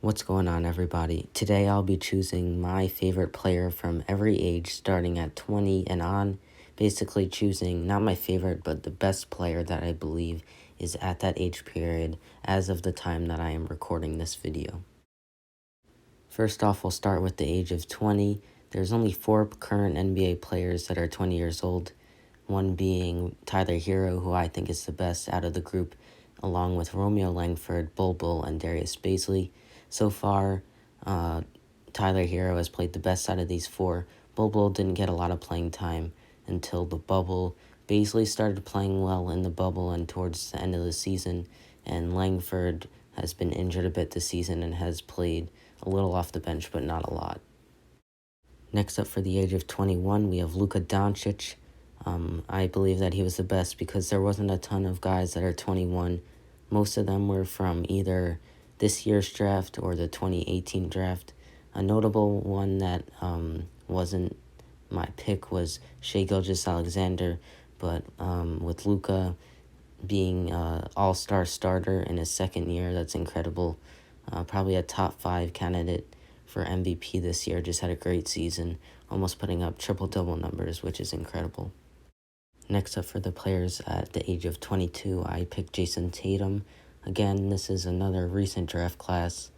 What's going on, everybody? Today I'll be choosing my favorite player from every age starting at 20 and on. Basically choosing not my favorite, but the best player that I believe is at that age period as of the time that I am recording this video. First off, we'll start with the age of 20. There's only 4 current NBA players that are 20 years old, one being Tyler Herro, who I think is the best out of the group, along with Romeo Langford, Bol Bol, and Darius Bazley. So far, Tyler Herro has played the best out of these 4. Bol Bol didn't get a lot of playing time until the bubble. Bazley started playing well in the bubble and towards the end of the season, and Langford has been injured a bit this season and has played a little off the bench, but not a lot. Next up for the age of 21, we have Luka Doncic. I believe that he was the best because there wasn't a ton of guys that are 21. Most of them were from either this year's draft or the 2018 draft. A notable one that wasn't my pick was Shai Gilgeous-Alexander, but with Luka being an all-star starter in his second year, that's incredible. Probably a top 5 candidate for MVP this year. Just had a great season, almost putting up triple-double numbers, which is incredible. Next up for the players at the age of 22, I picked Jayson Tatum. Again, this is another recent draft class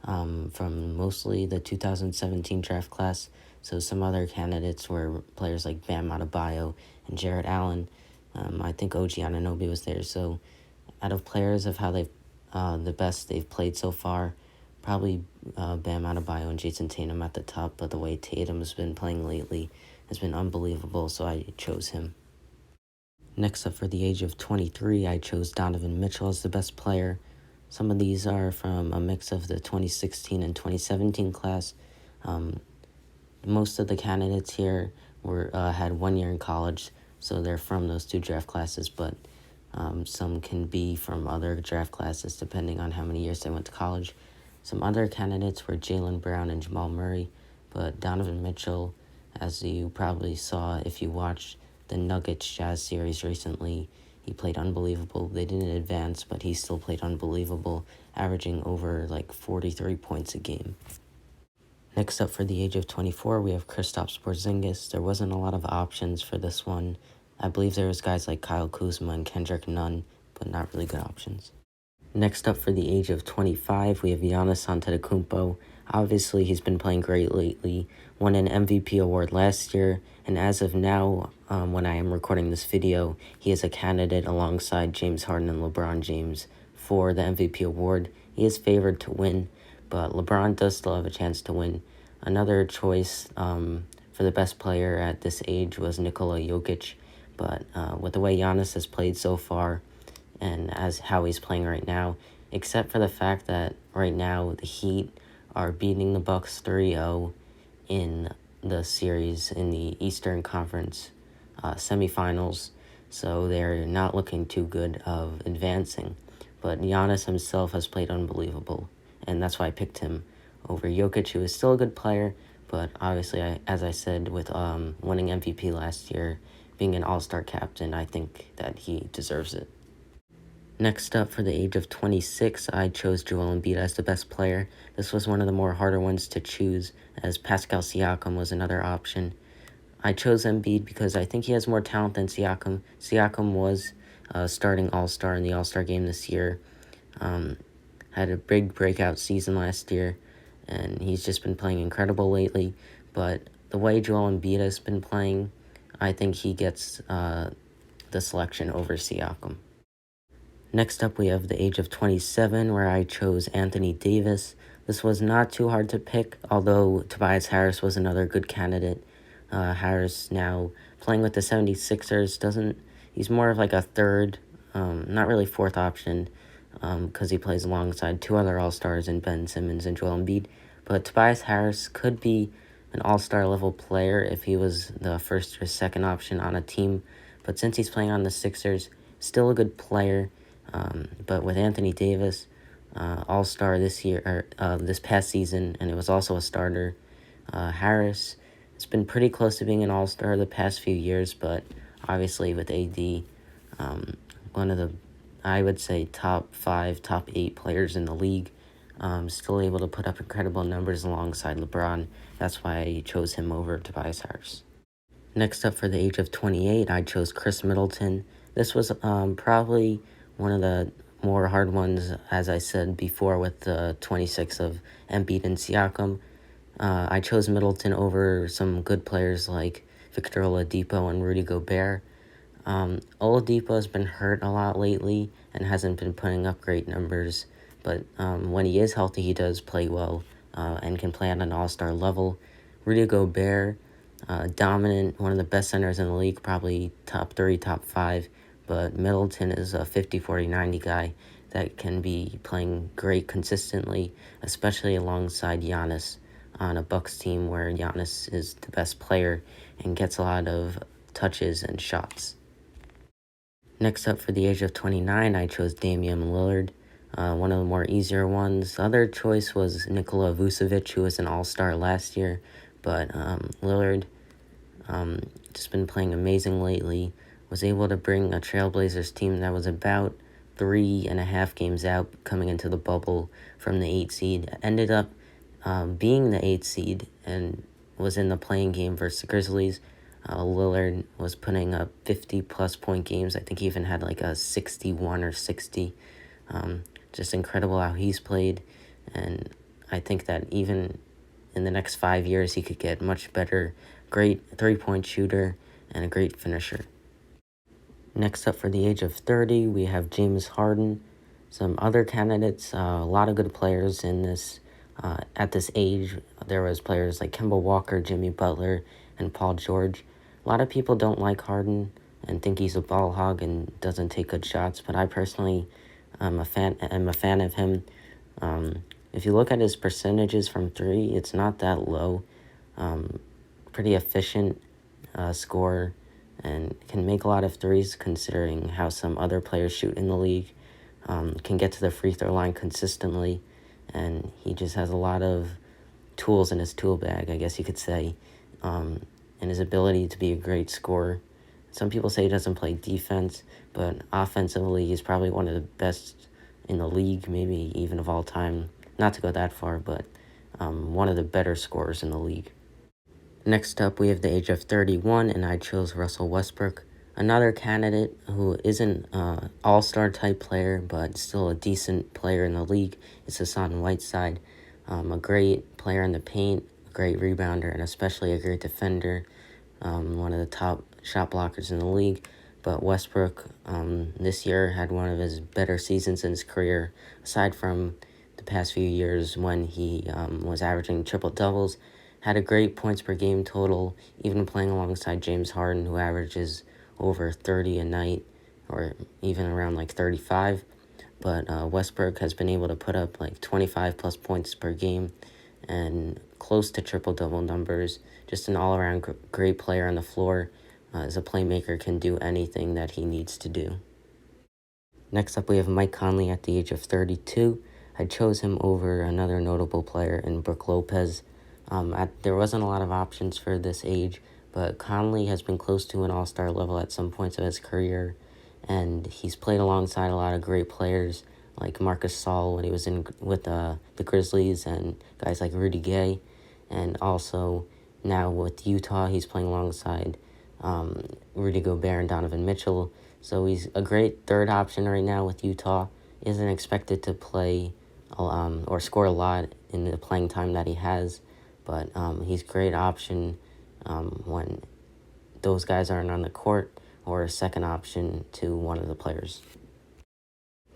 from mostly the 2017 draft class. So some other candidates were players like Bam Adebayo and Jarrett Allen. I think OG Anunoby was there. So out of players of how they've the best they've played so far, probably Bam Adebayo and Jayson Tatum at the top. But the way Tatum has been playing lately has been unbelievable, so I chose him. Next up for the age of 23, I chose Donovan Mitchell as the best player. Some of these are from a mix of the 2016 and 2017 class. Most of the candidates here had 1 year in college, so they're from those 2 draft classes, but some can be from other draft classes depending on how many years they went to college. Some other candidates were Jaylen Brown and Jamal Murray, but Donovan Mitchell, as you probably saw if you watched the Nuggets Jazz series recently, he played unbelievable. They didn't advance, but he still played unbelievable, averaging over 43 points a game. Next up for the age of 24, we have Kristaps Porzingis. There wasn't a lot of options for this one. I believe there was guys like Kyle Kuzma and Kendrick Nunn, but not really good options. Next up for the age of 25, we have Giannis Antetokounmpo. Obviously, he's been playing great lately, won an MVP award last year, and as of now, when I am recording this video, he is a candidate alongside James Harden and LeBron James for the MVP award. He is favored to win, but LeBron does still have a chance to win. Another choice for the best player at this age was Nikola Jokic, but with the way Giannis has played so far, and as how he's playing right now, except for the fact that right now the Heat are beating the Bucks 3-0 in the series in the Eastern Conference semifinals, so they're not looking too good of advancing. But Giannis himself has played unbelievable, and that's why I picked him over Jokic, who is still a good player, but obviously, as I said, with winning MVP last year, being an all-star captain, I think that he deserves it. Next up, for the age of 26, I chose Joel Embiid as the best player. This was one of the more harder ones to choose, as Pascal Siakam was another option. I chose Embiid because I think he has more talent than Siakam. Siakam was starting all-star in the all-star game this year. Had a big breakout season last year, and he's just been playing incredible lately. But the way Joel Embiid has been playing, I think he gets the selection over Siakam. Next up, we have the age of 27, where I chose Anthony Davis. This was not too hard to pick, although Tobias Harris was another good candidate. Harris now playing with the 76ers he's more of a third, not really fourth option, because he plays alongside 2 other All-Stars in Ben Simmons and Joel Embiid. But Tobias Harris could be an All-Star level player if he was the first or second option on a team. But since he's playing on the Sixers, still a good player. But with Anthony Davis, All-Star this year, or this past season, and it was also a starter. Harris has been pretty close to being an All-Star the past few years, but obviously with AD, one of the, I would say, top 5, top 8 players in the league. still able to put up incredible numbers alongside LeBron. That's why I chose him over Tobias Harris. Next up, for the age of 28, I chose Chris Middleton. This was probably one of the more hard ones, as I said before, with the 26 of Embiid and Siakam. I chose Middleton over some good players like Victor Oladipo and Rudy Gobert. Oladipo has been hurt a lot lately and hasn't been putting up great numbers, but when he is healthy, he does play well and can play at an all-star level. Rudy Gobert, dominant, one of the best centers in the league, probably top 3, top 5, but Middleton is a 50-40-90 guy that can be playing great consistently, especially alongside Giannis on a Bucks team where Giannis is the best player and gets a lot of touches and shots. Next up, for the age of 29, I chose Damian Lillard, one of the more easier ones. The other choice was Nikola Vucevic, who was an all-star last year, but Lillard just been playing amazing lately, was able to bring a Trailblazers team that was about 3.5 games out coming into the bubble from the 8 seed, ended up being the 8 seed and was in the playing game versus the Grizzlies. Lillard was putting up 50-plus point games. I think he even had like a 61 or 60. Just incredible how he's played. And I think that even in the next 5 years, he could get much better. Great three-point shooter and a great finisher. Next up, for the age of 30, we have James Harden. Some other candidates, a lot of good players in this. At this age, there was players like Kemba Walker, Jimmy Butler, and Paul George. A lot of people don't like Harden and think he's a ball hog and doesn't take good shots, but I personally am a fan of him. If you look at his percentages from 3, it's not that low. Pretty efficient scorer and can make a lot of threes considering how some other players shoot in the league. Can get to the free throw line consistently, and he just has a lot of tools in his tool bag, I guess you could say, and his ability to be a great scorer. Some people say he doesn't play defense, but offensively, he's probably one of the best in the league, maybe even of all time. Not to go that far, but one of the better scorers in the league. Next up, we have the age of 31, and I chose Russell Westbrook. Another candidate who isn't an all-star type player, but still a decent player in the league, is Hassan Whiteside. A great player in the paint, a great rebounder, and especially a great defender. One of the top shot blockers in the league. But Westbrook this year had one of his better seasons in his career, aside from the past few years when he was averaging triple-doubles. Had a great points per game total, even playing alongside James Harden, who averages over 30 a night, or even around like 35. But Westbrook has been able to put up like 25-plus points per game and close to triple-double numbers. Just an all-around great player on the floor. As a playmaker, can do anything that he needs to do. Next up, we have Mike Conley at the age of 32. I chose him over another notable player in Brook Lopez. There wasn't a lot of options for this age, but Conley has been close to an all-star level at some points of his career, and he's played alongside a lot of great players like Marc Gasol when he was in with the Grizzlies, and guys like Rudy Gay, and also now with Utah, he's playing alongside Rudy Gobert and Donovan Mitchell. So he's a great third option right now with Utah. Isn't expected to play or score a lot in the playing time that he has, but he's a great option when those guys aren't on the court, or a second option to one of the players.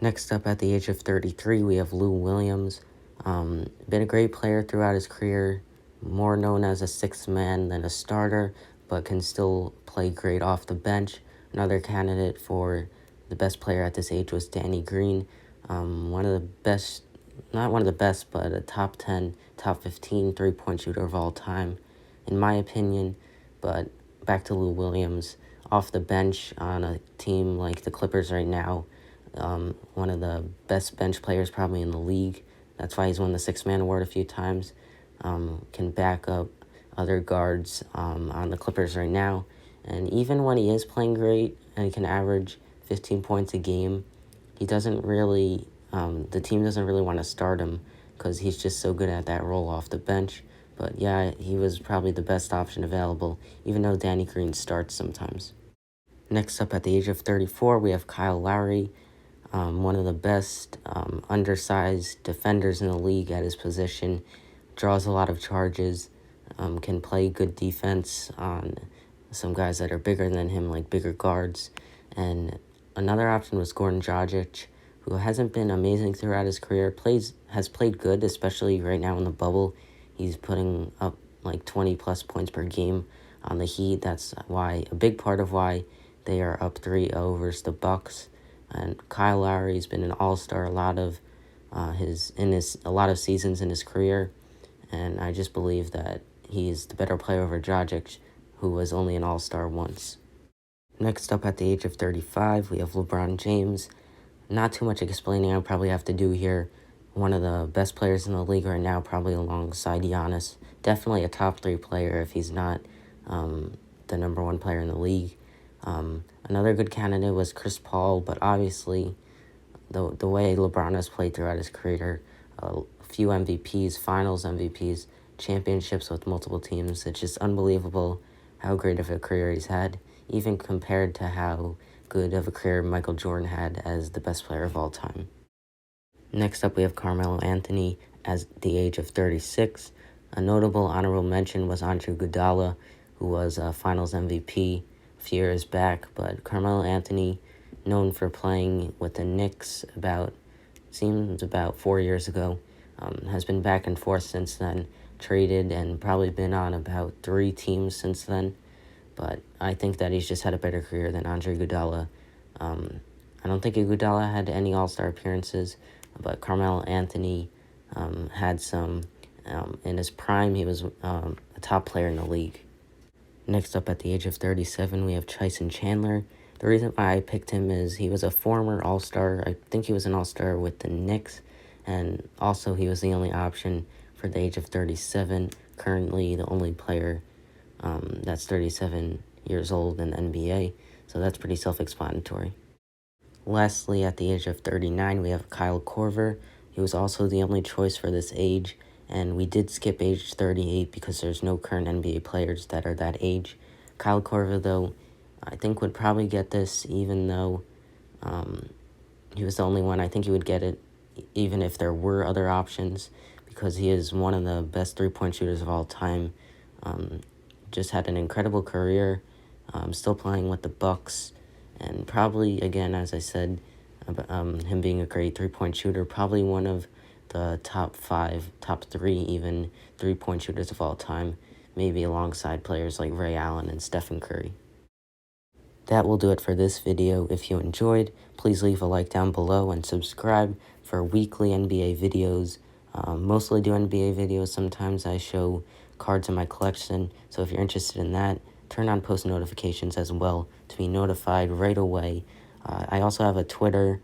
Next up, at the age of 33, we have Lou Williams. Been a great player throughout his career, more known as a sixth man than a starter, but can still play great off the bench. Another candidate for the best player at this age was Danny Green. One of the best, not one of the best, but a top 10, top 15 three-point shooter of all time, in my opinion. But back to Lou Williams, off the bench on a team like the Clippers right now, one of the best bench players probably in the league. That's why he's won the six-man award a few times. Can back up other guards on the Clippers right now. And even when he is playing great and he can average 15 points a game, he doesn't really, the team doesn't really want to start him because he's just so good at that role off the bench. But yeah, he was probably the best option available, even though Danny Green starts sometimes. Next up, at the age of 34, we have Kyle Lowry, one of the best undersized defenders in the league at his position, draws a lot of charges, can play good defense on some guys that are bigger than him, like bigger guards. And another option was Goran Dragic, who hasn't been amazing throughout his career, has played good, especially right now in the bubble. He's putting up like 20-plus points per game on the Heat. That's why, a big part of why they are up 3-0 versus the Bucks. And Kyle Lowry's been an all-star a lot of seasons in his career, and I just believe that he's the better player over Dragic, who was only an all-star once. Next up, at the age of 35, we have LeBron James. Not too much explaining I probably have to do here. One of the best players in the league right now, probably alongside Giannis. Definitely a top 3 player if he's not the number 1 player in the league. Another good candidate was Chris Paul, but obviously the way LeBron has played throughout his career, a few MVPs, finals MVPs, championships with multiple teams, it's just unbelievable how great of a career he's had, even compared to how good of a career Michael Jordan had as the best player of all time. Next up, we have Carmelo Anthony at the age of 36. A notable honorable mention was Andre Iguodala, who was a finals MVP a few years back, but Carmelo Anthony, known for playing with the Knicks about 4 years ago, has been back and forth since then, traded, and probably been on about 3 teams since then. But I think that he's just had a better career than Andre Iguodala. I don't think Iguodala had any All-Star appearances, but Carmelo Anthony had some. In his prime, he was a top player in the league. Next up, at the age of 37, we have Tyson Chandler. The reason why I picked him is he was a former All-Star. I think he was an All-Star with the Knicks, and also he was the only option for the age of 37, currently the only player that's 37 years old in the NBA, so that's pretty self-explanatory. Lastly, at the age of 39, we have Kyle Korver. He was also the only choice for this age, and we did skip age 38 because there's no current NBA players that are that age. Kyle Korver, though, I think would probably get this, even though he was the only one. I think he would get it even if there were other options, because he is one of the best three-point shooters of all time. Just had an incredible career, still playing with the Bucks, and probably, again, as I said, him being a great three-point shooter, probably one of the top 3 even three-point shooters of all time, maybe alongside players like Ray Allen and Stephen Curry. That will do it for this video. If you enjoyed, please leave a like down below and subscribe for weekly NBA videos. Mostly do NBA videos. Sometimes I show cards in my collection, so if you're interested in that, turn on post notifications as well to be notified right away. I also have a Twitter.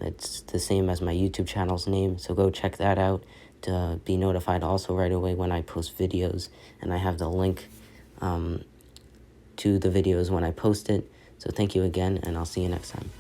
It's the same as my YouTube channel's name, so go check that out to be notified also right away when I post videos, and I have the link to the videos when I post it. So thank you again, and I'll see you next time.